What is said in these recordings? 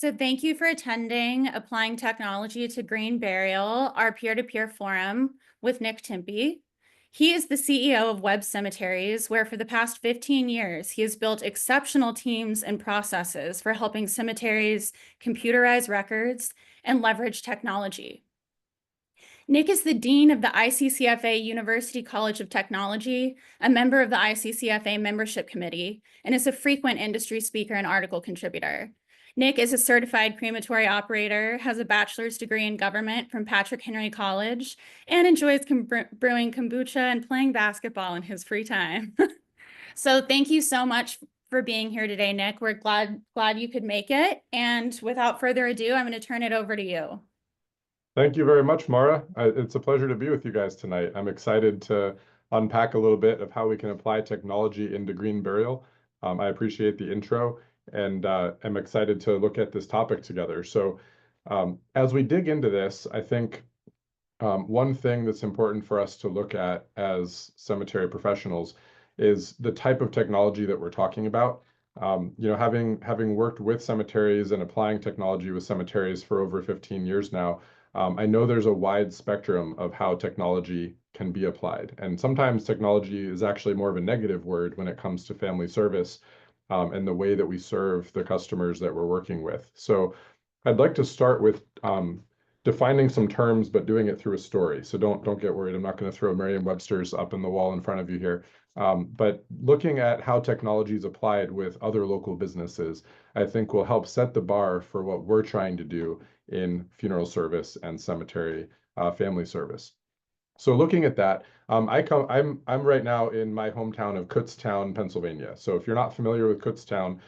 So thank you for attending Applying Technology to Green Burial, our peer-to-peer forum with Nick Timpe. He is the CEO of Web Cemeteries, where for the past 15 years, he has built exceptional teams and processes for helping cemeteries computerize records and leverage technology. Nick is the Dean of the ICCFA University College of Technology, a member of the ICCFA Membership Committee, and is a frequent industry speaker and article contributor. Nick is a certified crematory operator, has a bachelor's degree in government from Patrick Henry College, and enjoys brewing kombucha and playing basketball in his free time. So thank you so much for being here today, Nick. We're glad you could make it. And without further ado, I'm going to turn it over to you. Thank you very much, Mara. It's a pleasure to be with you guys tonight. I'm excited to unpack a little bit of how we can apply technology into green burial. I appreciate the intro and I'm excited to look at this topic together. So as we dig into this, I think one thing that's important for us to look at as cemetery professionals is the type of technology that we're talking about. Having worked with cemeteries and applying technology with cemeteries for over 15 years now, I know there's a wide spectrum of how technology can be applied. And sometimes technology is actually more of a negative word when it comes to family service and the way that we serve the customers that we're working with. So I'd like to start with defining some terms, but doing it through a story. So don't get worried. I'm not going to throw Merriam-Webster's up in the wall in front of you here. But looking at how technology is applied with other local businesses, I think will help set the bar for what we're trying to do in funeral service and cemetery family service. So looking at that, I'm right now in my hometown of Kutztown, Pennsylvania. So if you're not familiar with Kutztown,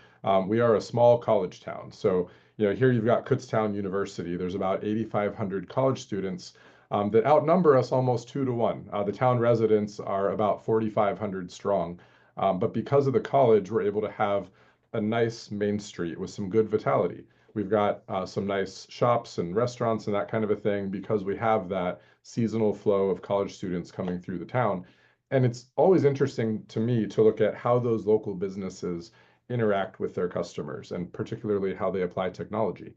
we are a small college town. So here you've got Kutztown University. There's about 8,500 college students that outnumber us almost 2 to 1. The town residents are about 4,500 strong. But because of the college, we're able to have a nice main street with some good vitality. We've got some nice shops and restaurants and that kind of a thing because we have that seasonal flow of college students coming through the town. And it's always interesting to me to look at how those local businesses interact with their customers and particularly how they apply technology.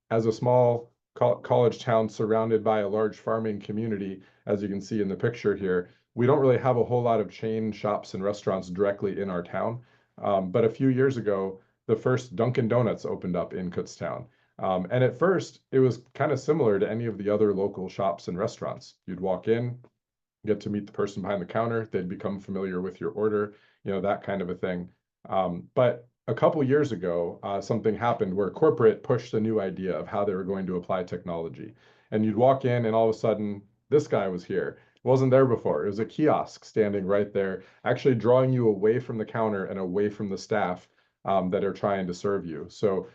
As a small college town surrounded by a large farming community, as you can see in the picture here, we don't really have a whole lot of chain shops and restaurants directly in our town. But a few years ago, the first Dunkin' Donuts opened up in Kutztown. And at first, it was kind of similar to any of the other local shops and restaurants. You'd walk in, get to meet the person behind the counter, they'd become familiar with your order, that kind of a thing. But a couple years ago, something happened where corporate pushed a new idea of how they were going to apply technology. And you'd walk in, and all of a sudden, this guy was here. It wasn't there before. It was a kiosk standing right there, actually drawing you away from the counter and away from the staff that are trying to serve you. So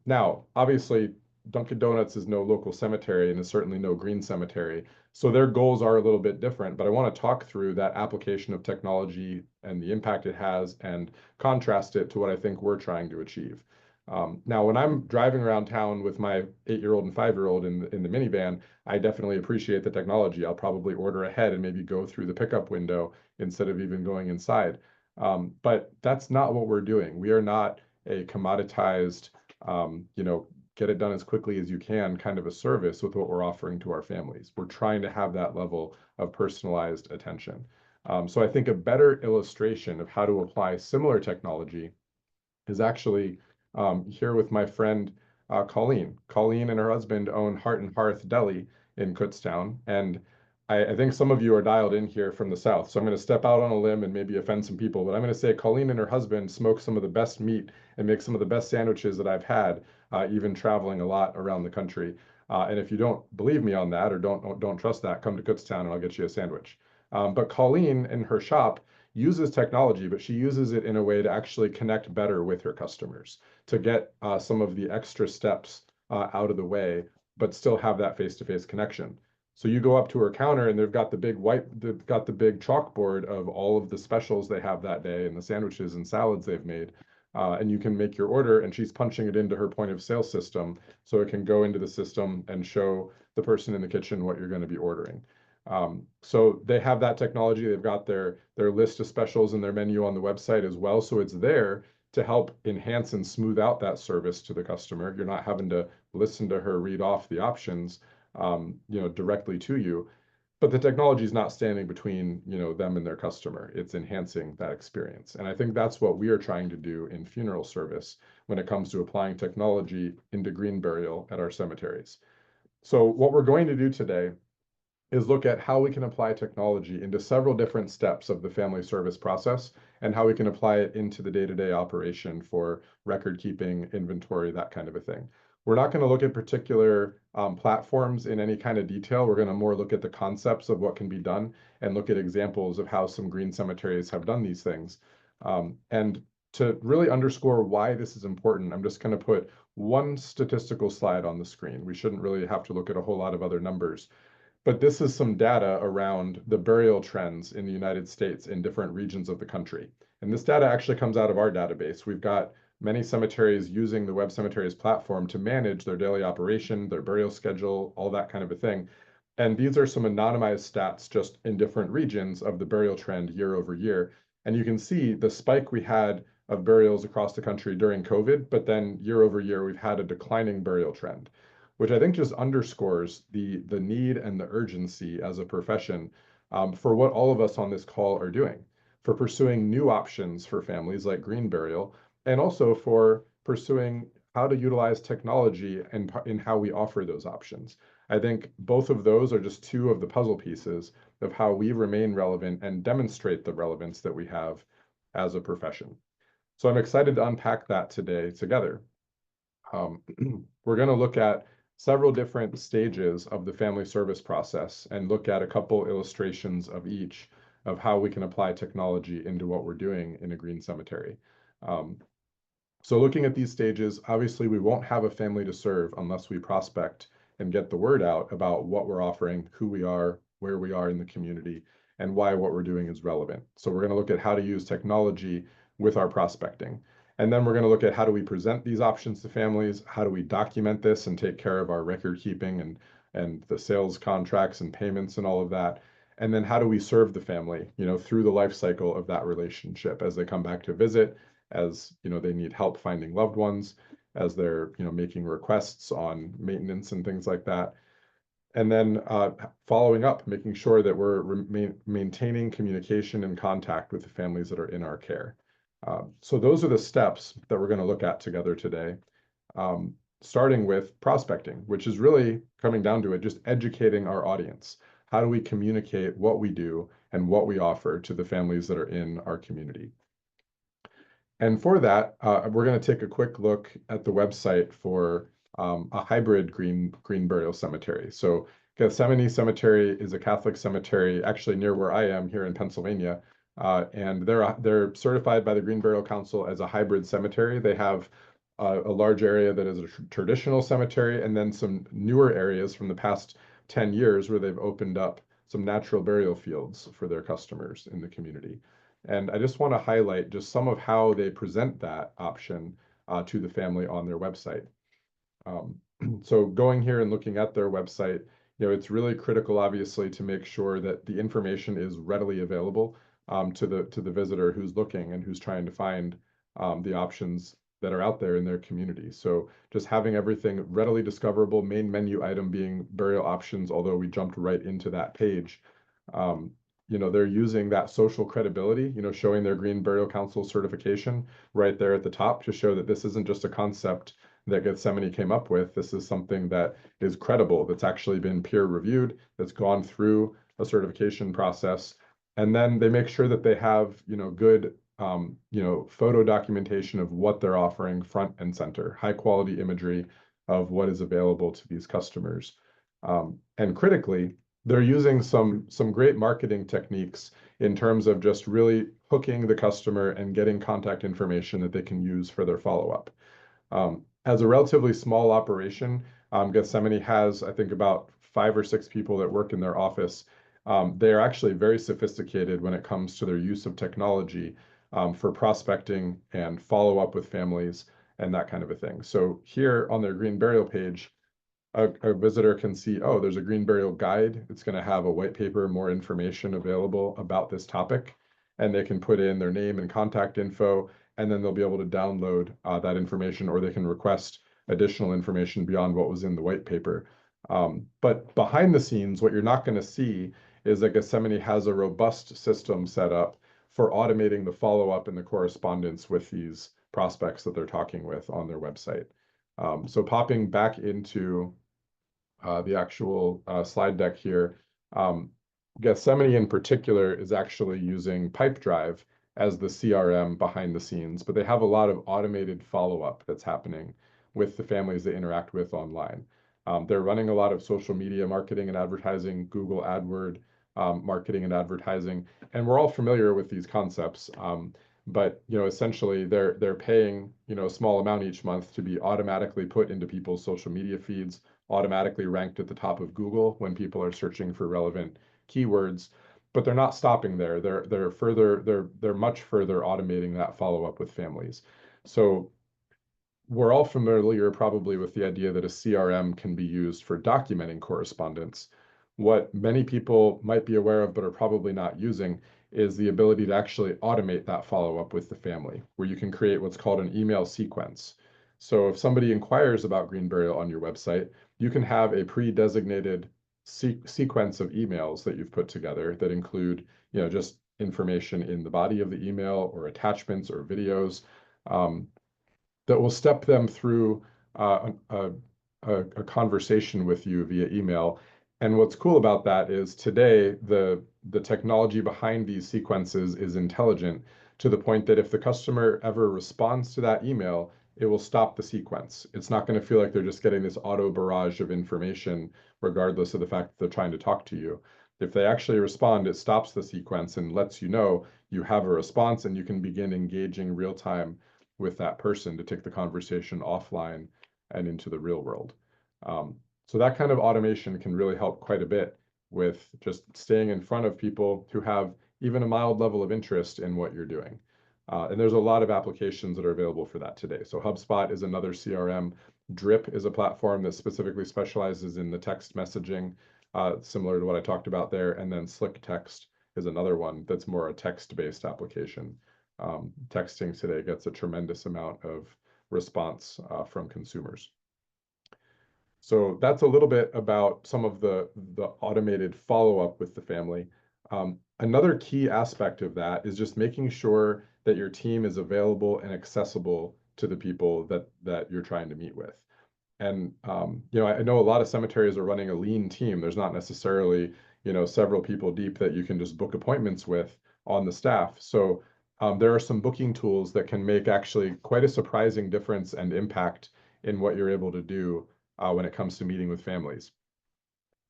now, obviously, Dunkin' Donuts is no local cemetery and is certainly no green cemetery. So their goals are a little bit different, but I want to talk through that application of technology and the impact it has and contrast it to what I think we're trying to achieve. Now, when I'm driving around town with my 8-year-old and 5-year-old in the minivan, I definitely appreciate the technology. I'll probably order ahead and maybe go through the pickup window instead of even going inside. But that's not what we're doing. We are not a commoditized, get it done as quickly as you can kind of a service with what we're offering to our families. We're trying to have that level of personalized attention. So I think a better illustration of how to apply similar technology is actually here with my friend Colleen. Colleen and her husband own Heart and Hearth Deli in Kutztown, and I think some of you are dialed in here from the South, so I'm going to step out on a limb and maybe offend some people, but I'm going to say Colleen and her husband smoke some of the best meat and make some of the best sandwiches that I've had, even traveling a lot around the country. And if you don't believe me on that or don't trust that, come to Kutztown and I'll get you a sandwich. But Colleen in her shop uses technology, but she uses it in a way to actually connect better with her customers, to get some of the extra steps out of the way, but still have that face-to-face connection. So you go up to her counter and they've got the big chalkboard of all of the specials they have that day and the sandwiches and salads they've made. And you can make your order and she's punching it into her point of sale system so it can go into the system and show the person in the kitchen what you're going to be ordering. So they have that technology. They've got their list of specials and their menu on the website as well. So it's there, to help enhance and smooth out that service to the customer. You're not having to listen to her read off the options, directly to you. But the technology is not standing between, them and their customer. It's enhancing that experience. And I think that's what we are trying to do in funeral service when it comes to applying technology into green burial at our cemeteries. So what we're going to do today is look at how we can apply technology into several different steps of the family service process and how we can apply it into the day-to-day operation for record keeping, inventory, that kind of a thing. We're not going to look at particular platforms in any kind of detail. We're going to more look at the concepts of what can be done and look at examples of how some green cemeteries have done these things. And to really underscore why this is important, I'm just going to put one statistical slide on the screen. We shouldn't really have to look at a whole lot of other numbers. But this is some data around the burial trends in the United States in different regions of the country. And this data actually comes out of our database. We've got many cemeteries using the Web Cemeteries platform to manage their daily operation, their burial schedule, all that kind of a thing. And these are some anonymized stats just in different regions of the burial trend year over year. And you can see the spike we had of burials across the country during COVID, but then year over year, we've had a declining burial trend, which I think just underscores the need and the urgency as a profession for what all of us on this call are doing, for pursuing new options for families like green burial, and also for pursuing how to utilize technology and in how we offer those options. I think both of those are just two of the puzzle pieces of how we remain relevant and demonstrate the relevance that we have as a profession. So I'm excited to unpack that today together. We're going to look at several different stages of the family service process and look at a couple illustrations of each of how we can apply technology into what we're doing in a green cemetery. So looking at these stages, obviously we won't have a family to serve unless we prospect and get the word out about what we're offering, who we are, where we are in the community, and why what we're doing is relevant. So we're going to look at how to use technology with our prospecting. And then we're going to look at how do we present these options to families, how do we document this and take care of our record keeping and the sales contracts and payments and all of that. And then how do we serve the family, through the life cycle of that relationship as they come back to visit, as they need help finding loved ones, as they're making requests on maintenance and things like that. And then following up, making sure that we're maintaining communication and contact with the families that are in our care. So those are the steps that we're going to look at together today, starting with prospecting, which is really coming down to it, just educating our audience. How do we communicate what we do and what we offer to the families that are in our community? And for that, we're going to take a quick look at the website for a hybrid green burial cemetery. So Gethsemane Cemetery is a Catholic cemetery, actually near where I am here in Pennsylvania. And they're certified by the Green Burial Council as a hybrid cemetery. They have a large area that is a traditional cemetery, and then some newer areas from the past 10 years where they've opened up some natural burial fields for their customers in the community. And I just want to highlight just some of how they present that option to the family on their website. So going here and looking at their website, it's really critical, obviously, to make sure that the information is readily available to the visitor who's looking and who's trying to find the options that are out there in their community. So just having everything readily discoverable, main menu item being burial options, although we jumped right into that page. They're using that social credibility, showing their Green Burial Council certification right there at the top to show that this isn't just a concept that Gethsemane came up with. This is something that is credible, that's actually been peer reviewed, that's gone through a certification process. And then they make sure that they have, good, photo documentation of what they're offering front and center, high quality imagery of what is available to these customers. And critically, they're using some great marketing techniques in terms of just really hooking the customer and getting contact information that they can use for their follow-up. As a relatively small operation, Gethsemane has, I think, about 5 or 6 people that work in their office. They are actually very sophisticated when it comes to their use of technology for prospecting and follow-up with families and that kind of a thing. So here on their green burial page, a visitor can see, oh, there's a green burial guide. It's going to have a white paper, more information available about this topic, and they can put in their name and contact info, and then they'll be able to download that information, or they can request additional information beyond what was in the white paper. But behind the scenes, what you're not going to see is that Gethsemane has a robust system set up for automating the follow-up and the correspondence with these prospects that they're talking with on their website. So popping back into the actual slide deck here, um, Gethsemane in particular is actually using Pipedrive as the CRM behind the scenes, but they have a lot of automated follow-up that's happening with the families they interact with online. They're running a lot of social media marketing and advertising, Google AdWord marketing and advertising, and we're all familiar with these concepts. But essentially, they're paying a small amount each month to be automatically put into people's social media feeds, automatically ranked at the top of Google when people are searching for relevant keywords. But they're not stopping there. They're much further automating that follow up with families. So we're all familiar probably with the idea that a CRM can be used for documenting correspondence. What many people might be aware of but are probably not using is the ability to actually automate that follow-up with the family, where you can create what's called an email sequence. So if somebody inquires about green burial on your website, you can have a pre-designated sequence of emails that you've put together that include, just information in the body of the email or attachments or videos. That will step them through a conversation with you via email. And what's cool about that is today, the technology behind these sequences is intelligent to the point that if the customer ever responds to that email, it will stop the sequence. It's not going to feel like they're just getting this auto barrage of information, regardless of the fact that they're trying to talk to you. If they actually respond, it stops the sequence and lets you know you have a response and you can begin engaging real time with that person to take the conversation offline and into the real world. So that kind of automation can really help quite a bit with just staying in front of people who have even a mild level of interest in what you're doing. And there's a lot of applications that are available for that today. So HubSpot is another CRM. Drip is a platform that specifically specializes in the text messaging, similar to what I talked about there. And then Slick Text is another one that's more a text-based application. Texting today gets a tremendous amount of response from consumers. So that's a little bit about some of the automated follow-up with the family. Another key aspect of that is just making sure that your team is available and accessible to the people that you're trying to meet with. And I know a lot of cemeteries are running a lean team. There's not necessarily several people deep that you can just book appointments with on the staff. So there are some booking tools that can make actually quite a surprising difference and impact in what you're able to do when it comes to meeting with families.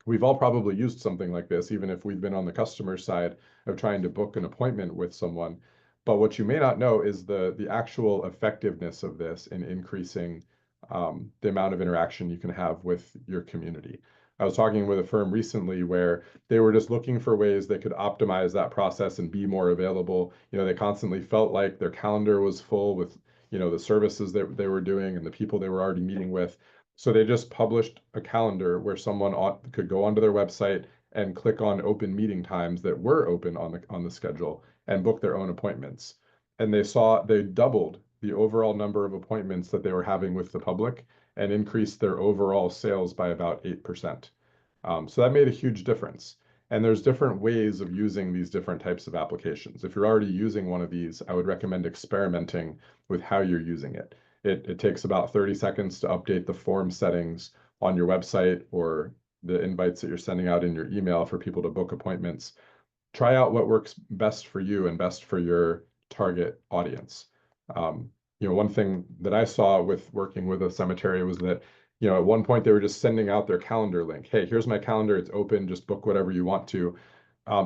We've all probably used something like this, even if we've been on the customer side of trying to book an appointment with someone. But what you may not know is the actual effectiveness of this in increasing the amount of interaction you can have with your community. I was talking with a firm recently where they were just looking for ways they could optimize that process and be more available. They constantly felt like their calendar was full with, the services that they were doing and the people they were already meeting with. So they just published a calendar where someone could go onto their website and click on open meeting times that were open on the schedule and book their own appointments. And they doubled the overall number of appointments that they were having with the public and increased their overall sales by about 8%. So that made a huge difference. And there's different ways of using these different types of applications. If you're already using one of these, I would recommend experimenting with how you're using it. It takes about 30 seconds to update the form settings on your website or the invites that you're sending out in your email for people to book appointments. Try out what works best for you and best for your target audience. One thing that I saw with working with a cemetery was that, at one point they were just sending out their calendar link. Hey, here's my calendar. It's open. Just book whatever you want to.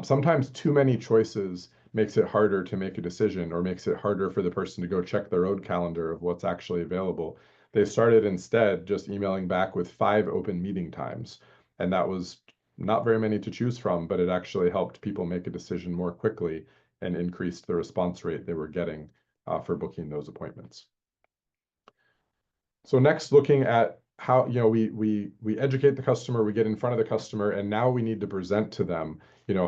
Sometimes too many choices makes it harder to make a decision or makes it harder for the person to go check their own calendar of what's actually available. They started instead just emailing back with 5 open meeting times. And that was not very many to choose from, but it actually helped people make a decision more quickly and increased the response rate they were getting for booking those appointments. So next, looking at how we educate the customer, we get in front of the customer, and now we need to present to them,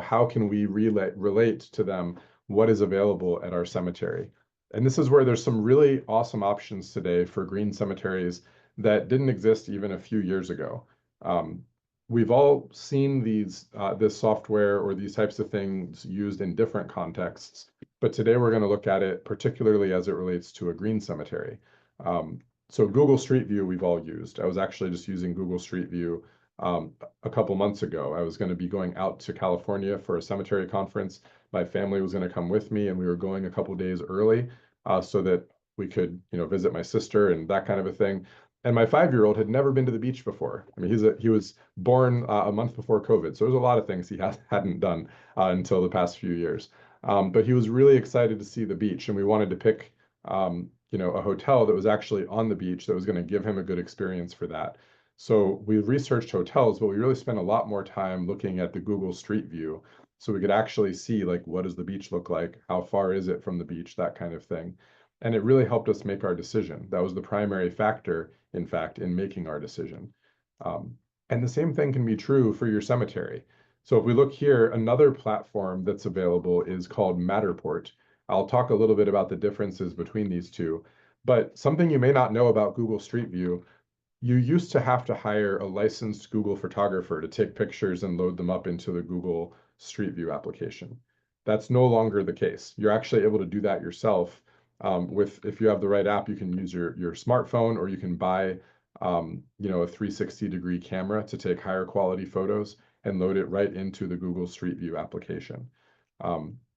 how can we relate to them what is available at our cemetery. And this is where there's some really awesome options today for green cemeteries that didn't exist even a few years ago. Um, we've all seen this software or these types of things used in different contexts, but today we're going to look at it particularly as it relates to a green cemetery. Um, so Google Street View we've all used. I was actually just using Google Street View a couple months ago. I was going to be going out to California for a cemetery conference. My family was going to come with me, and we were going a couple days early so that we could, visit my sister and that kind of a thing. And my 5-year-old had never been to the beach before. I mean, he was born a month before COVID, so there's a lot of things he hadn't done until the past few years. But he was really excited to see the beach, and we wanted to pick, a hotel that was actually on the beach that was going to give him a good experience for that. So we researched hotels, but we really spent a lot more time looking at the Google Street View so we could actually see like what does the beach look like, how far is it from the beach, that kind of thing. And it really helped us make our decision. That was the primary factor, in fact, in making our decision. Um, and the same thing can be true for your cemetery. So if we look here, another platform that's available is called Matterport. I'll talk a little bit about the differences between these two, but something you may not know about Google Street View, you used to have to hire a licensed Google photographer to take pictures and load them up into the Google Street View application. That's no longer the case. You're actually able to do that yourself. If you have the right app, you can use your smartphone, or you can buy a 360-degree camera to take higher quality photos and load it right into the Google Street View application.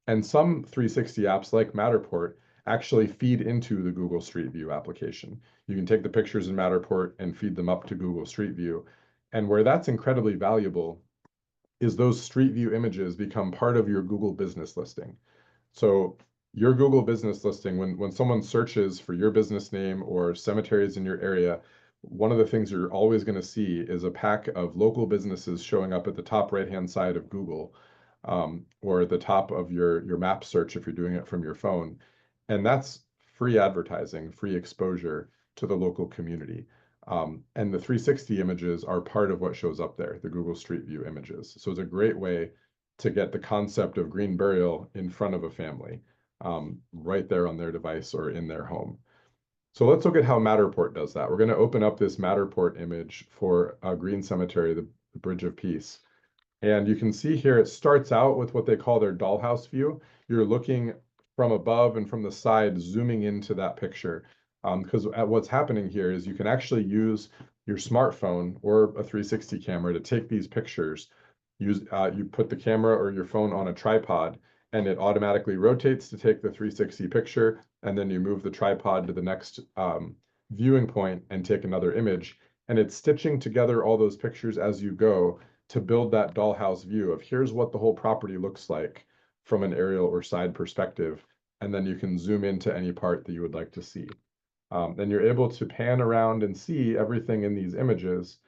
And some 360 apps like Matterport actually feed into the Google Street View application. You can take the pictures in Matterport and feed them up to Google Street View. And where that's incredibly valuable is those Street View images become part of your Google business listing. So your Google business listing, when someone searches for your business name or cemeteries in your area, one of the things you're always going to see is a pack of local businesses showing up at the top right-hand side of Google, or at the top of your map search if you're doing it from your phone. And that's free advertising, free exposure to the local community. And the 360 images are part of what shows up there, the Google Street View images. So it's a great way to get the concept of green burial in front of a family, right there on their device or in their home. So let's look at how Matterport does that. We're going to open up this Matterport image for a green cemetery, the Bridge of Peace. And you can see here, it starts out with what they call their dollhouse view. You're looking from above and from the side, zooming into that picture. Because what's happening here is you can actually use your smartphone or a 360 camera to take these pictures. You put the camera or your phone on a tripod, and it automatically rotates to take the 360 picture, and then you move the tripod to the next viewing point and take another image. And it's stitching together all those pictures as you go to build that dollhouse view of here's what the whole property looks like from an aerial or side perspective. And then you can zoom into any part that you would like to see. And you're able to pan around and see everything in these images,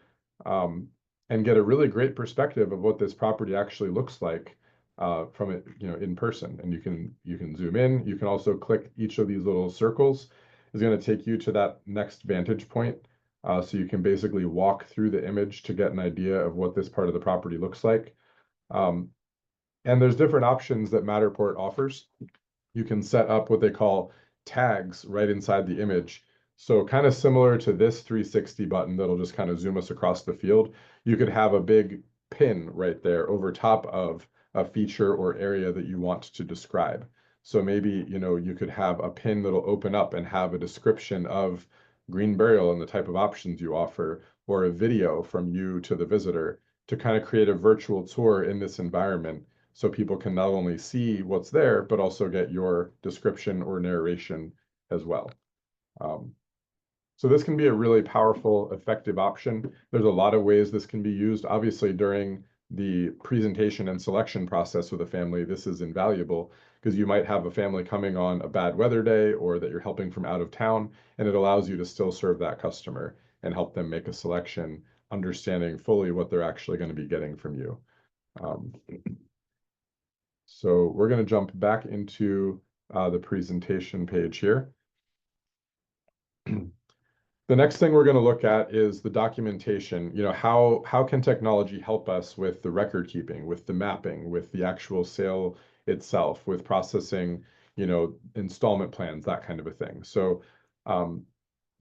um, and get a really great perspective of what this property actually looks like from it, in person. And you can zoom in. You can also click each of these little circles is going to take you to that next vantage point. So you can basically walk through the image to get an idea of what this part of the property looks like. Um, and there's different options that Matterport offers. You can set up what they call tags right inside the image. So kind of similar to this 360 button that'll just kind of zoom us across the field, you could have a big pin right there over top of a feature or area that you want to describe. So maybe, you could have a pin that'll open up and have a description of green burial and the type of options you offer, or a video from you to the visitor to kind of create a virtual tour in this environment so people can not only see what's there, but also get your description or narration as well. Um, so this can be a really powerful, effective option. There's a lot of ways this can be used. Obviously, during the presentation and selection process with a family, this is invaluable because you might have a family coming on a bad weather day or that you're helping from out of town, and it allows you to still serve that customer and help them make a selection, understanding fully what they're actually going to be getting from you. Um, so we're going to jump back into the presentation page here. The next thing we're going to look at is the documentation. How can technology help us with the record keeping, with the mapping, with the actual sale itself, with processing, installment plans, that kind of a thing. So,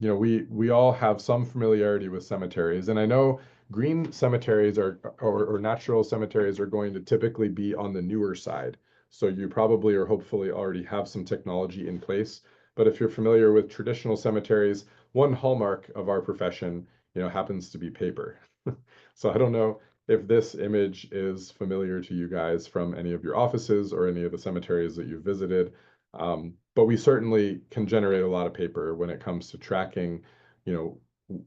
we all have some familiarity with cemeteries, and I know green cemeteries or natural cemeteries are going to typically be on the newer side. So you probably or hopefully already have some technology in place. But if you're familiar with traditional cemeteries, one hallmark of our profession, happens to be paper. So I don't know if this image is familiar to you guys from any of your offices or any of the cemeteries that you've visited. But we certainly can generate a lot of paper when it comes to tracking, you know,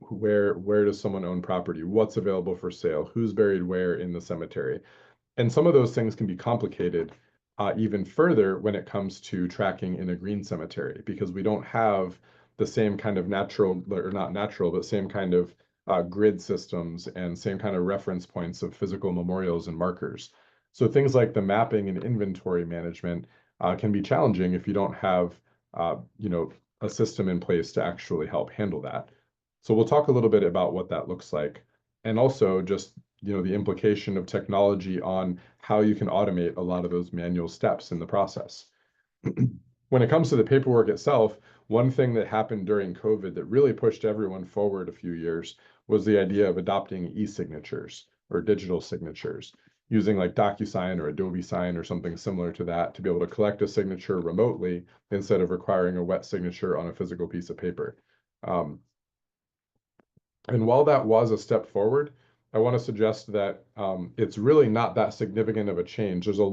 where does someone own property, what's available for sale, who's buried where in the cemetery. And some of those things can be complicated even further when it comes to tracking in a green cemetery, because we don't have the same kind of natural, or not natural, but same kind of grid systems and same kind of reference points of physical memorials and markers. So things like the mapping and inventory management can be challenging if you don't have, a system in place to actually help handle that. So we'll talk a little bit about what that looks like, and also just the implication of technology on how you can automate a lot of those manual steps in the process. When it comes to the paperwork itself, one thing that happened during COVID that really pushed everyone forward a few years was the idea of adopting e-signatures or digital signatures, using like DocuSign or Adobe Sign or something similar to that to be able to collect a signature remotely instead of requiring a wet signature on a physical piece of paper. And while that was a step forward, I want to suggest that it's really not that significant of a change. There's a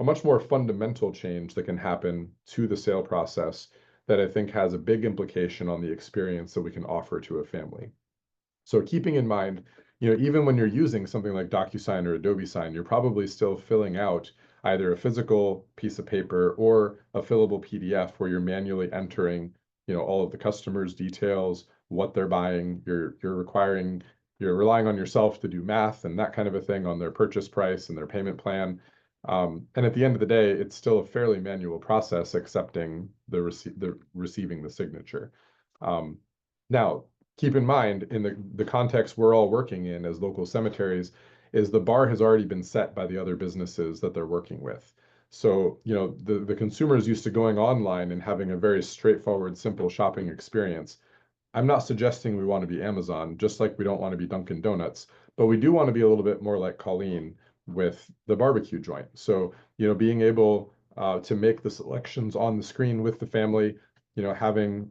much more fundamental change that can happen to the sale process that I think has a big implication on the experience that we can offer to a family. So keeping in mind, even when you're using something like DocuSign or Adobe Sign, you're probably still filling out either a physical piece of paper or a fillable PDF where you're manually entering, all of the customer's details, what they're buying. You're relying on yourself to do math and that kind of a thing on their purchase price and their payment plan. And at the end of the day, it's still a fairly manual process accepting the receiving the signature. Now, keep in mind, in the context we're all working in as local cemeteries, is the bar has already been set by the other businesses that they're working with. So, the consumer is used to going online and having a very straightforward, simple shopping experience. I'm not suggesting we want to be Amazon, just like we don't want to be Dunkin' Donuts, but we do want to be a little bit more like Colleen with the barbecue joint. So, being able to make the selections on the screen with the family, having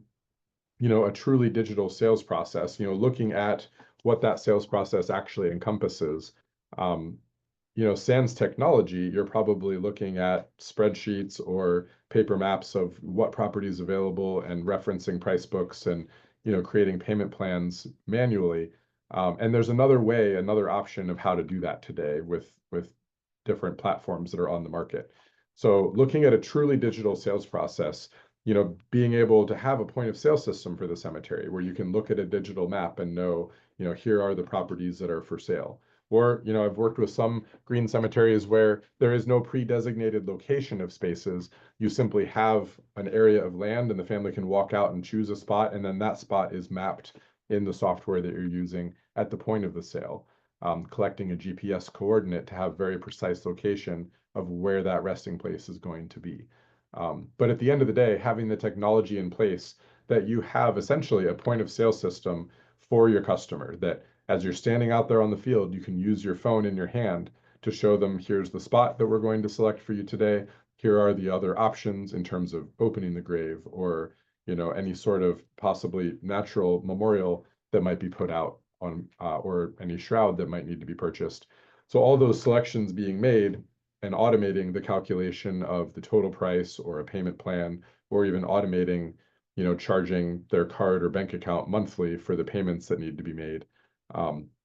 a truly digital sales process, looking at what that sales process actually encompasses. Um, sans technology, you're probably looking at spreadsheets or paper maps of what property is available and referencing price books and, creating payment plans manually. And there's another option of how to do that today with different platforms that are on the market. So looking at a truly digital sales process, being able to have a point of sale system for the cemetery where you can look at a digital map and know, here are the properties that are for sale. Or, I've worked with some green cemeteries where there is no pre-designated location of spaces. You simply have an area of land and the family can walk out and choose a spot, and then that spot is mapped in the software that you're using at the point of the sale, collecting a GPS coordinate to have very precise location of where that resting place is going to be. But at the end of the day, having the technology in place that you have essentially a point of sale system for your customer, that as you're standing out there on the field, you can use your phone in your hand to show them, here's the spot that we're going to select for you today. Here are the other options in terms of opening the grave or, any sort of possibly natural memorial that might be put out on, or any shroud that might need to be purchased. So all those selections being made and automating the calculation of the total price or a payment plan, or even automating, charging their card or bank account monthly for the payments that need to be made.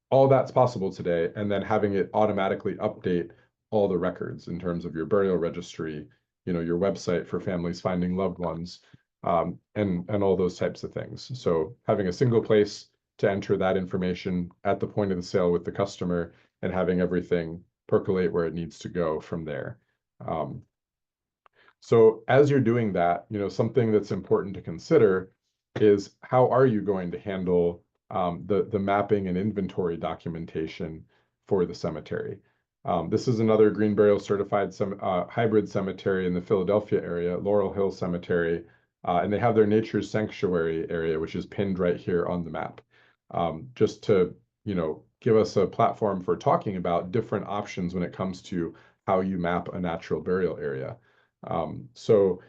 All that's possible today, and then having it automatically update all the records in terms of your burial registry, your website for families finding loved ones, and all those types of things. So having a single place to enter that information at the point of the sale with the customer and having everything percolate where it needs to go from there. So as you're doing that, something that's important to consider is how are you going to handle the mapping and inventory documentation for the cemetery? This is another Green Burial certified hybrid cemetery in the Philadelphia area, Laurel Hill Cemetery, and they have their Nature's Sanctuary area, which is pinned right here on the map. Just to, give us a platform for talking about different options when it comes to how you map a natural burial area. So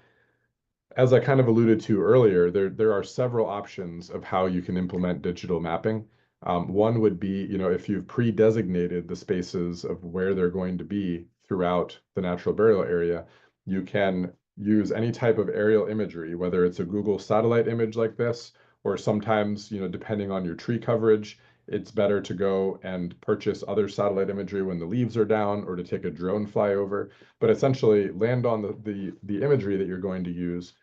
as I kind of alluded to earlier, there are several options of how you can implement digital mapping. One would be, if you've pre-designated the spaces of where they're going to be throughout the natural burial area, you can use any type of aerial imagery, whether it's a Google satellite image like this, or sometimes, depending on your tree coverage, it's better to go and purchase other satellite imagery when the leaves are down, or to take a drone flyover. But essentially land on the imagery that you're going to use,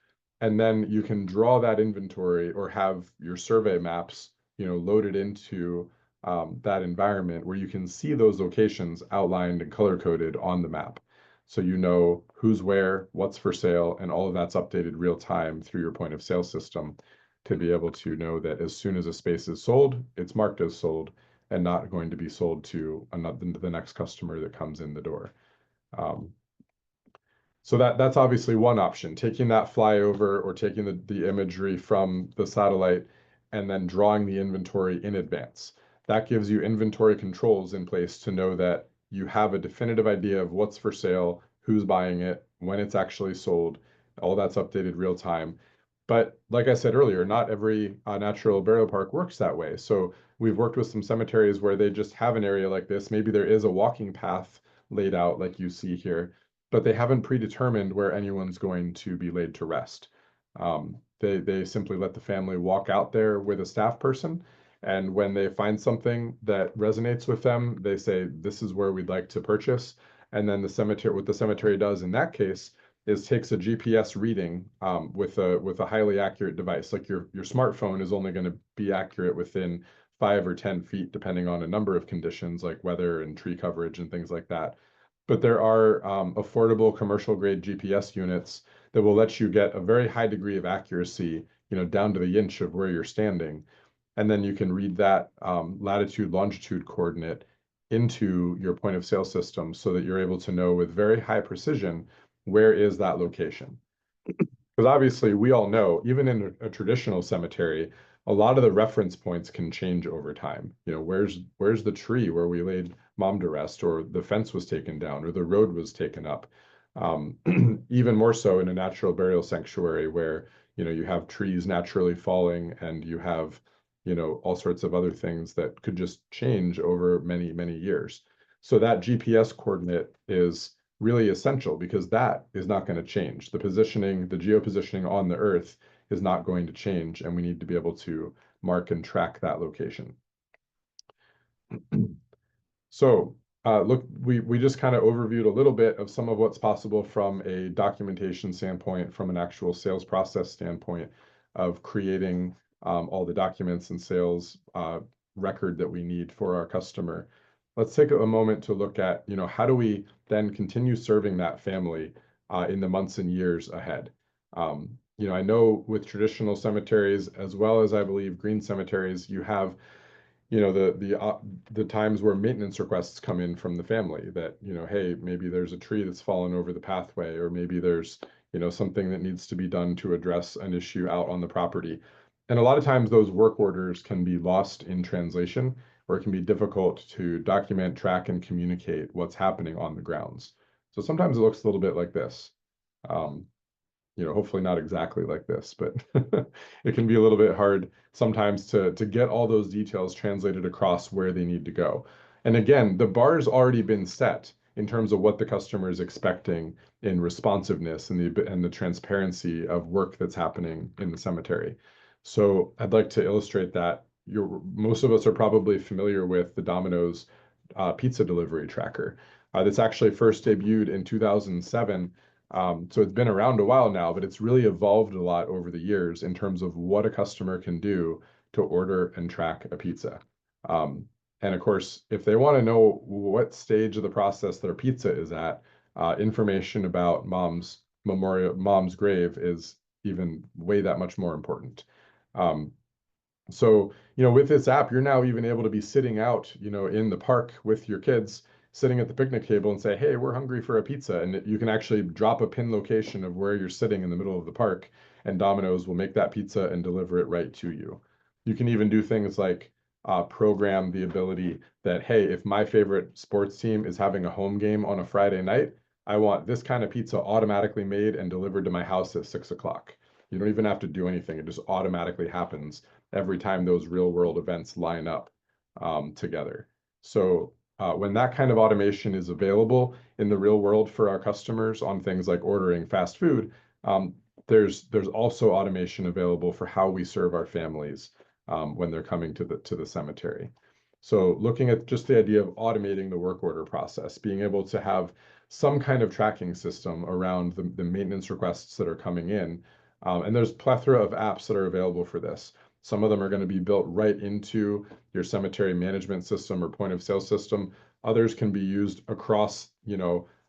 and then you can draw that inventory or have your survey maps, loaded into that environment where you can see those locations outlined and color coded on the map. So you know who's where, what's for sale, and all of that's updated real time through your point of sale system to be able to know that as soon as a space is sold, it's marked as sold and not going to be sold to the next customer that comes in the door. Um, so that's obviously one option, taking that flyover or taking the imagery from the satellite and then drawing the inventory in advance. That gives you inventory controls in place to know that you have a definitive idea of what's for sale, who's buying it, when it's actually sold. All that's updated real time. But like I said earlier, not every natural burial park works that way. So we've worked with some cemeteries where they just have an area like this. Maybe there is a walking path laid out like you see here, but they haven't predetermined where anyone's going to be laid to rest. They simply let the family walk out there with a staff person, and when they find something that resonates with them, they say, "This is where we'd like to purchase." And then what the cemetery does in that case is takes a GPS reading with a highly accurate device. Like your smartphone is only going to be accurate within 5 or 10 feet, depending on a number of conditions like weather and tree coverage and things like that. But there are affordable commercial grade GPS units that will let you get a very high degree of accuracy, down to the inch of where you're standing. And then you can read that latitude, longitude coordinate into your point of sale system so that you're able to know with very high precision where is that location. Because obviously, we all know, even in a traditional cemetery, a lot of the reference points can change over time. Where's the tree where we laid mom to rest, or the fence was taken down, or the road was taken up. Even more so in a natural burial sanctuary where, you have trees naturally falling and you have, all sorts of other things that could just change over many, many years. So that GPS coordinate is really essential because that is not going to change. The positioning, the geopositioning on the Earth is not going to change, and we need to be able to mark and track that location. So look, we just kind of overviewed a little bit of some of what's possible from a documentation standpoint, from an actual sales process standpoint of creating all the documents and sales record that we need for our customer. Let's take a moment to look at, how do we then continue serving that family in the months and years ahead? I know with traditional cemeteries, as well as I believe green cemeteries, you have the times where maintenance requests come in from the family that, hey, maybe there's a tree that's fallen over the pathway, or maybe there's, something that needs to be done to address an issue out on the property. And a lot of times those work orders can be lost in translation, or it can be difficult to document, track, and communicate what's happening on the grounds. So sometimes it looks a little bit like this. Um, hopefully not exactly like this, but it can be a little bit hard sometimes to get all those details translated across where they need to go. And again, the bar's already been set in terms of what the customer is expecting in responsiveness and the transparency of work that's happening in the cemetery. So I'd like to illustrate that. Most of us are probably familiar with the Domino's pizza delivery tracker. That's actually first debuted in 2007. So it's been around a while now, but it's really evolved a lot over the years in terms of what a customer can do to order and track a pizza. And of course, if they want to know what stage of the process their pizza is at, information about mom's grave is even way that much more important. Um, so, with this app, you're now even able to be sitting out, in the park with your kids, sitting at the picnic table and say, hey, we're hungry for a pizza. And you can actually drop a pin location of where you're sitting in the middle of the park, and Domino's will make that pizza and deliver it right to you. You can even do things like program the ability that, hey, if my favorite sports team is having a home game on a Friday night, I want this kind of pizza automatically made and delivered to my house at 6 o'clock. You don't even have to do anything. It just automatically happens every time those real world events line up together. So when that kind of automation is available in the real world for our customers on things like ordering fast food, there's also automation available for how we serve our families when they're coming to the cemetery. So looking at just the idea of automating the work order process, being able to have some kind of tracking system around the maintenance requests that are coming in. And there's plethora of apps that are available for this. Some of them are going to be built right into your cemetery management system or point of sale system. Others can be used across,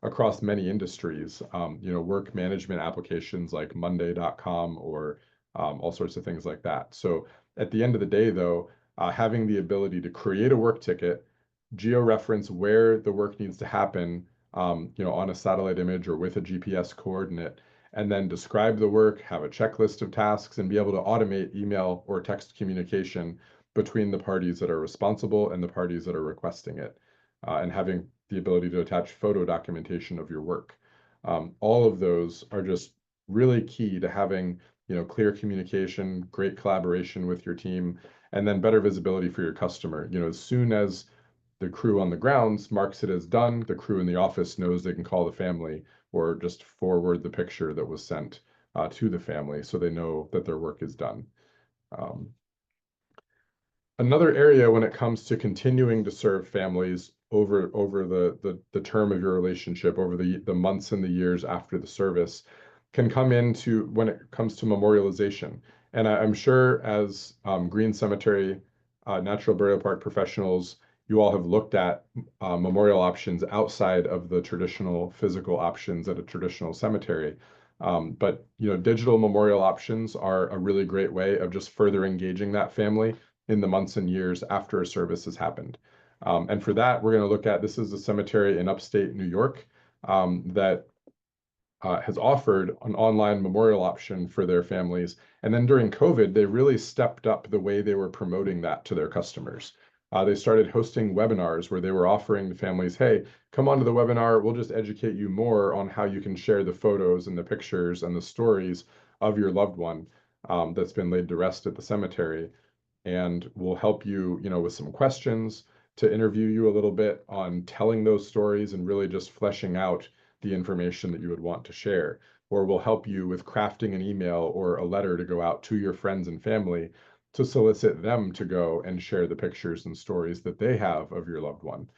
across many industries, work management applications like monday.com or all sorts of things like that. So at the end of the day, though, having the ability to create a work ticket, georeference where the work needs to happen, on a satellite image or with a GPS coordinate, and then describe the work, have a checklist of tasks, and be able to automate email or text communication between the parties that are responsible and the parties that are requesting it, and having the ability to attach photo documentation of your work. All of those are just really key to having, clear communication, great collaboration with your team, and then better visibility for your customer. As soon as the crew on the grounds marks it as done, the crew in the office knows they can call the family or just forward the picture that was sent to the family so they know that their work is done. Um, Another area when it comes to continuing to serve families over the term of your relationship, over the months and the years after the service, can come into when it comes to memorialization. And I'm sure as Green Cemetery Natural Burial Park professionals, you all have looked at memorial options outside of the traditional physical options at a traditional cemetery. But digital memorial options are a really great way of just further engaging that family in the months and years after a service has happened. And for that, we're going to look at, this is a cemetery in upstate New York that has offered an online memorial option for their families. And then during COVID, they really stepped up the way they were promoting that to their customers. They started hosting webinars where they were offering the families, hey, come onto the webinar. We'll just educate you more on how you can share the photos and the pictures and the stories of your loved one that's been laid to rest at the cemetery. And we'll help you, with some questions to interview you a little bit on telling those stories and really just fleshing out the information that you would want to share. Or we'll help you with crafting an email or a letter to go out to your friends and family to solicit them to go and share the pictures and stories that they have of your loved one.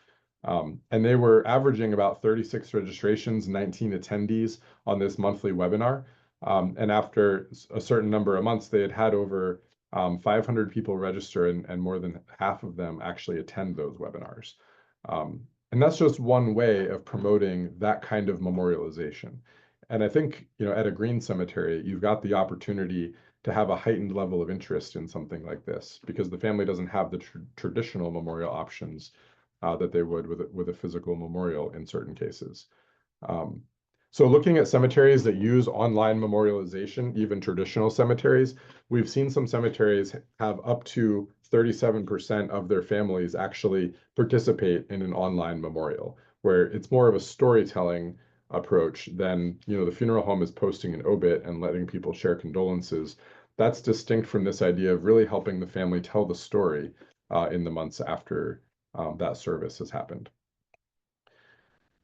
And they were averaging about 36 registrations, 19 attendees on this monthly webinar. And after a certain number of months, they had over 500 people register and more than half of them actually attend those webinars. And that's just one way of promoting that kind of memorialization. And I think, at a green cemetery, you've got the opportunity to have a heightened level of interest in something like this because the family doesn't have the traditional memorial options that they would with a physical memorial in certain cases. So looking at cemeteries that use online memorialization, even traditional cemeteries, we've seen some cemeteries have up to 37% of their families actually participate in an online memorial, where it's more of a storytelling approach than, the funeral home is posting an obit and letting people share condolences. That's distinct from this idea of really helping the family tell the story in the months after that service has happened.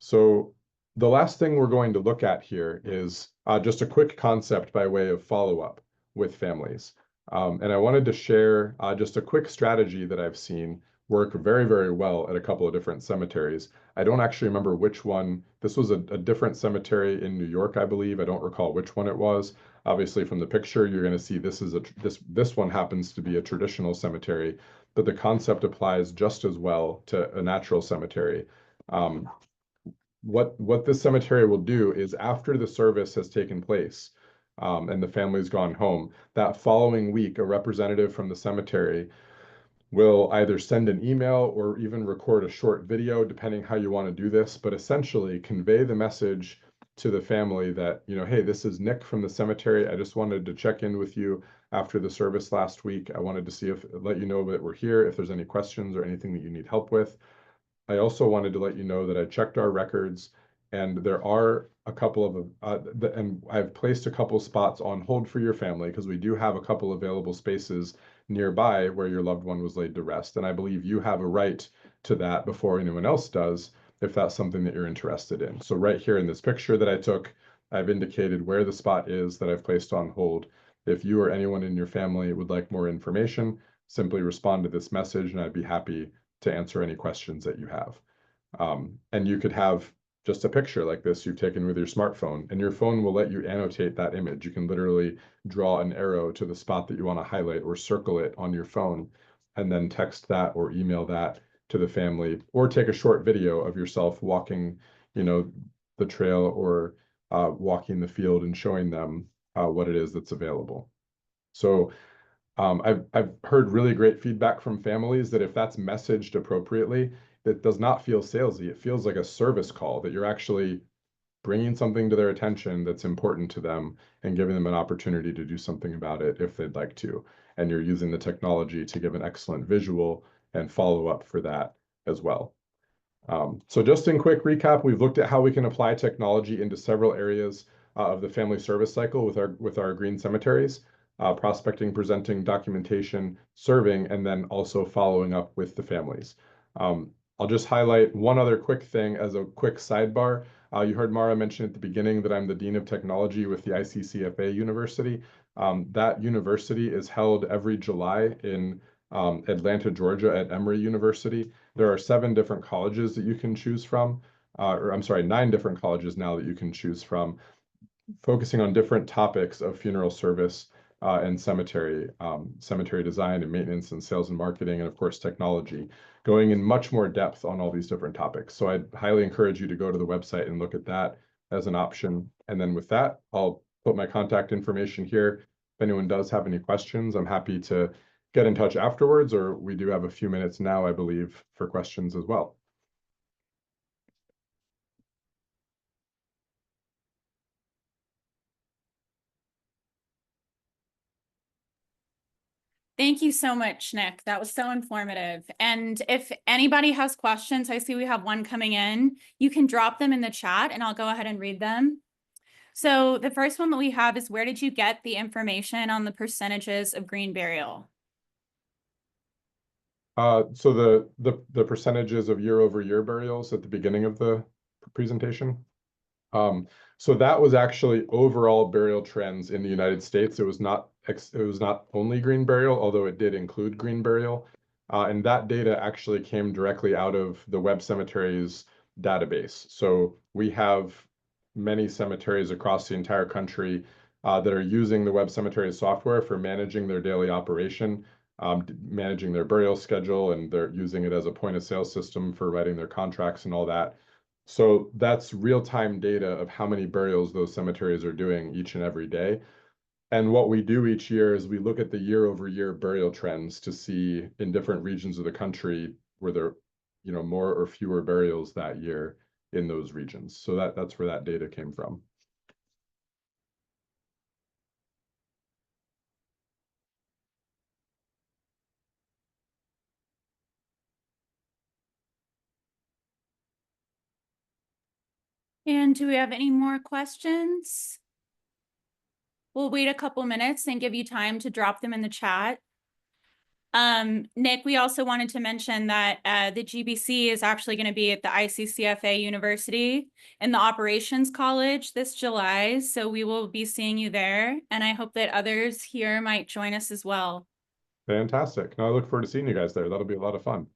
So the last thing we're going to look at here is just a quick concept by way of follow-up with families. And I wanted to share just a quick strategy that I've seen work very, very well at a couple of different cemeteries. I don't actually remember which one. This was a different cemetery in New York, I believe. I don't recall which one it was. Obviously, from the picture, you're going to see this one happens to be a traditional cemetery, but the concept applies just as well to a natural cemetery. What this cemetery will do is after the service has taken place and the family's gone home, that following week, a representative from the cemetery will either send an email or even record a short video, depending how you want to do this, but essentially convey the message to the family that, hey, this is Nick from the cemetery. I just wanted to check in with you after the service last week. I wanted to let you know that we're here, if there's any questions or anything that you need help with. I also wanted to let you know that I checked our records and there are a couple of, and I've placed a couple spots on hold for your family because we do have a couple available spaces nearby where your loved one was laid to rest. And I believe you have a right to that before anyone else does, if that's something that you're interested in. So right here in this picture that I took, I've indicated where the spot is that I've placed on hold. If you or anyone in your family would like more information, simply respond to this message and I'd be happy to answer any questions that you have. And you could have just a picture like this you've taken with your smartphone, and your phone will let you annotate that image. You can literally draw an arrow to the spot that you want to highlight or circle it on your phone, and then text that or email that to the family, or take a short video of yourself walking, the trail or walking the field and showing them what it is that's available. So I've heard really great feedback from families that if that's messaged appropriately, it does not feel salesy. It feels like a service call that you're actually bringing something to their attention that's important to them and giving them an opportunity to do something about it if they'd like to. And you're using the technology to give an excellent visual and follow up for that as well. So just in quick recap, we've looked at how we can apply technology into several areas of the family service cycle with our green cemeteries, prospecting, presenting, documentation, serving, and then also following up with the families. I'll just highlight one other quick thing as a quick sidebar. You heard Mara mention at the beginning that I'm the Dean of Technology with the ICCFA University. That university is held every July in Atlanta, Georgia at Emory University. There are 7 different colleges that you can choose from, or I'm sorry, 9 different colleges now that you can choose from, focusing on different topics of funeral service and cemetery design and maintenance and sales and marketing, and of course, technology, going in much more depth on all these different topics. So I'd highly encourage you to go to the website and look at that as an option. And then with that, I'll put my contact information here. If anyone does have any questions, I'm happy to get in touch afterwards, or we do have a few minutes now, I believe, for questions as well. Thank you so much, Nick. That was so informative. And if anybody has questions, I see we have one coming in. You can drop them in the chat and I'll go ahead and read them. So the first one that we have is, where did you get the information on the percentages of green burial? So the percentages of year-over-year burials at the beginning of the presentation. So that was actually overall burial trends in the United States. It was not only green burial, although it did include green burial. And that data actually came directly out of the Web Cemeteries database. So we have many cemeteries across the entire country that are using the Web Cemeteries software for managing their daily operation, managing their burial schedule, and they're using it as a point of sale system for writing their contracts and all that. So that's real-time data of how many burials those cemeteries are doing each and every day. And what we do each year is we look at the year-over-year burial trends to see in different regions of the country where there, more or fewer burials that year in those regions. So that's where that data came from. And do we have any more questions? We'll wait a couple minutes and give you time to drop them in the chat. Nick, we also wanted to mention that the GBC is actually going to be at the ICCFA University in the Operations College this July. So we will be seeing you there. And I hope that others here might join us as well. Fantastic. Now I look forward to seeing you guys there. That'll be a lot of fun.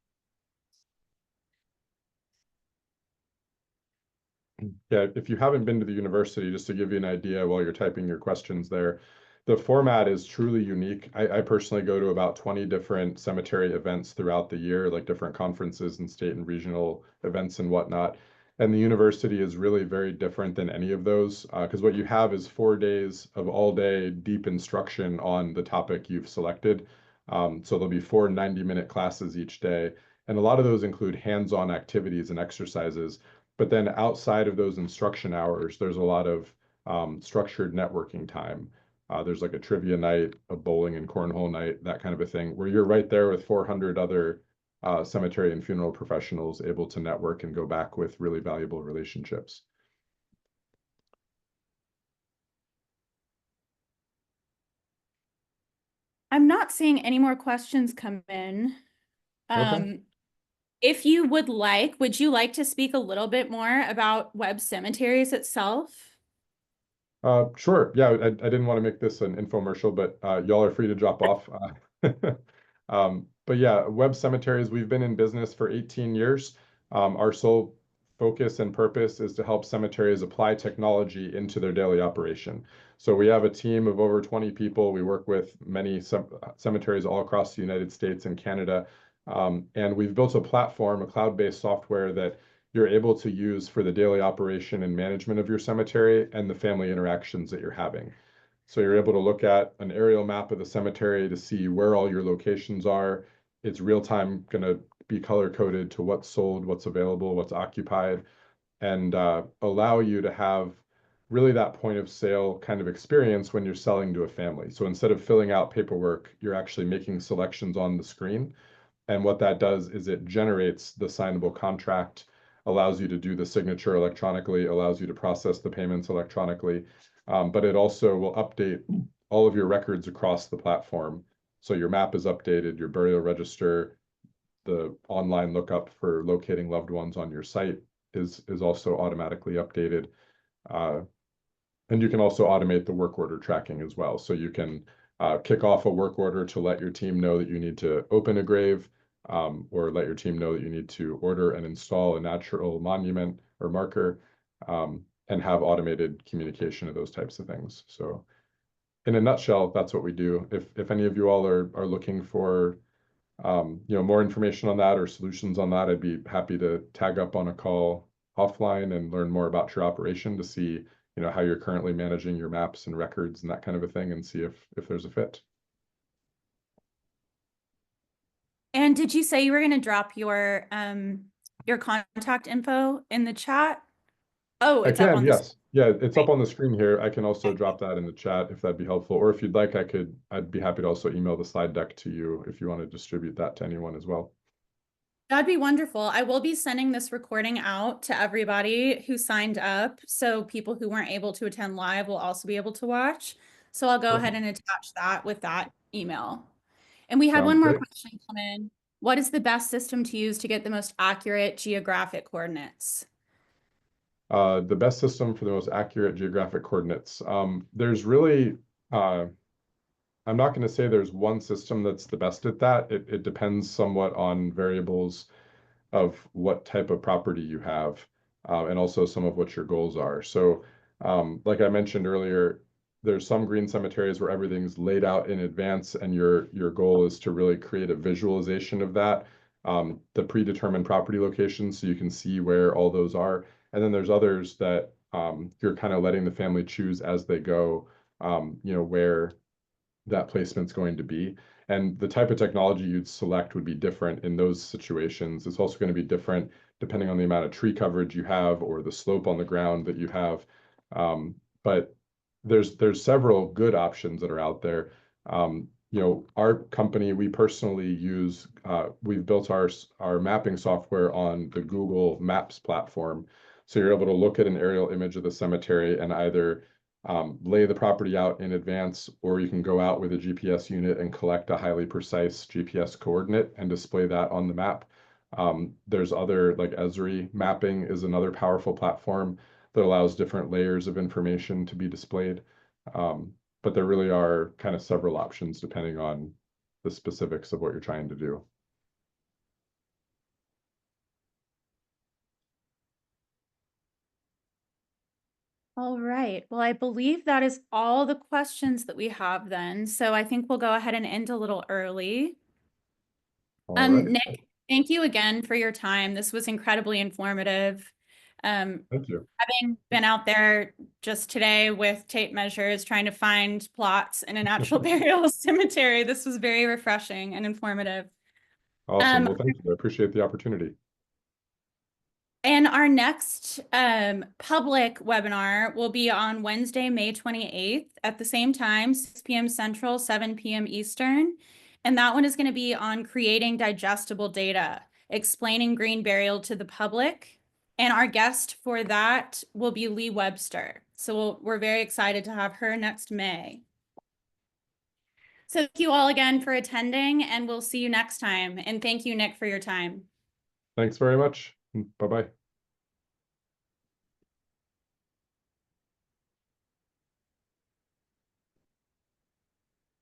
Yeah, if you haven't been to the university, just to give you an idea while you're typing your questions there, the format is truly unique. I personally go to about 20 different cemetery events throughout the year, like different conferences and state and regional events and whatnot. And the university is really very different than any of those, because what you have is 4 days of all day deep instruction on the topic you've selected. So there'll be 4 90-minute classes each day. And a lot of those include hands-on activities and exercises. But then outside of those instruction hours, there's a lot of structured networking time. There's like a trivia night, a bowling and cornhole night, that kind of a thing, where you're right there with 400 other cemetery and funeral professionals able to network and go back with really valuable relationships. I'm not seeing any more questions come in. Okay. Um, if you would you like to speak a little bit more about Webb Cemeteries itself? Sure. Yeah, I didn't want to make this an infomercial, but y'all are free to drop off. But yeah, Web Cemeteries, we've been in business for 18 years. Our sole focus and purpose is to help cemeteries apply technology into their daily operation. So we have a team of over 20 people. We work with many cemeteries all across the United States and Canada. And we've built a platform, a cloud-based software that you're able to use for the daily operation and management of your cemetery and the family interactions that you're having. So you're able to look at an aerial map of the cemetery to see where all your locations are. It's real time going to be color coded to what's sold, what's available, what's occupied, and allow you to have really that point of sale kind of experience when you're selling to a family. So instead of filling out paperwork, you're actually making selections on the screen, and what that does is it generates the signable contract, allows you to do the signature electronically, allows you to process the payments electronically, but it also will update all of your records across the platform. So your map is updated, your burial register, the online lookup for locating loved ones on your site is also automatically updated. Uh, and you can also automate the work order tracking as well. So you can kick off a work order to let your team know that you need to open a grave, or let your team know that you need to order and install a natural monument or marker, and have automated communication of those types of things. So in a nutshell, that's what we do. If any of you all are looking for more information on that or solutions on that, I'd be happy to tag up on a call offline and learn more about your operation to see, how you're currently managing your maps and records and that kind of a thing, and see if there's a fit. And did you say you were going to drop your contact info in the chat? Oh, I it's up can, on this. yes. Yeah, it's up Right. on the screen here. I can also drop that in the chat if that'd be helpful. Or if you'd like, I'd be happy to also email the slide deck to you if you want to distribute that to anyone as well. That'd be wonderful. I will be sending this recording out to everybody who signed up. So people who weren't able to attend live will also be able to watch. So I'll go ahead Perfect. and attach that with that email. And we had Sounds one more great. question come in. What is the best system to use to get the most accurate geographic coordinates? The best system for the most accurate geographic coordinates. There's really, I'm not going to say there's one system that's the best at that. It depends somewhat on variables of what type of property you have, and also some of what your goals are. So, like I mentioned earlier, there's some green cemeteries where everything's laid out in advance, and your goal is to really create a visualization of that, the predetermined property locations, so you can see where all those are. And then there's others that you're kind of letting the family choose as they go, where that placement's going to be. And the type of technology you'd select would be different in those situations. It's also going to be different depending on the amount of tree coverage you have or the slope on the ground that you have. But there's several good options that are out there. Our company, we personally use, we've built our mapping software on the Google Maps platform. So you're able to look at an aerial image of the cemetery and either lay the property out in advance, or you can go out with a GPS unit and collect a highly precise GPS coordinate and display that on the map. There's other, like Esri mapping is another powerful platform that allows different layers of information to be displayed. But there really are kind of several options depending on the specifics of what you're trying to do. All right. Well, I believe that is all the questions that we have then. So I think we'll go ahead and end a little early. All right. Nick, thank you again for your time. This was incredibly informative. Thank you. Having been out there just today with tape measures, trying to find plots in a natural burial cemetery, this was very refreshing and informative. Awesome. Um, Well, thank you. I appreciate the opportunity. And our next public webinar will be on Wednesday, May 28th at the same time, 6 p.m. Central, 7 p.m. Eastern. And that one is going to be on creating digestible data, explaining green burial to the public. And our guest for that will be Lee Webster. So we're very excited to have her next May. So thank you all again for attending, and we'll see you next time. And thank you, Nick, for your time. Thanks very much. Bye-bye.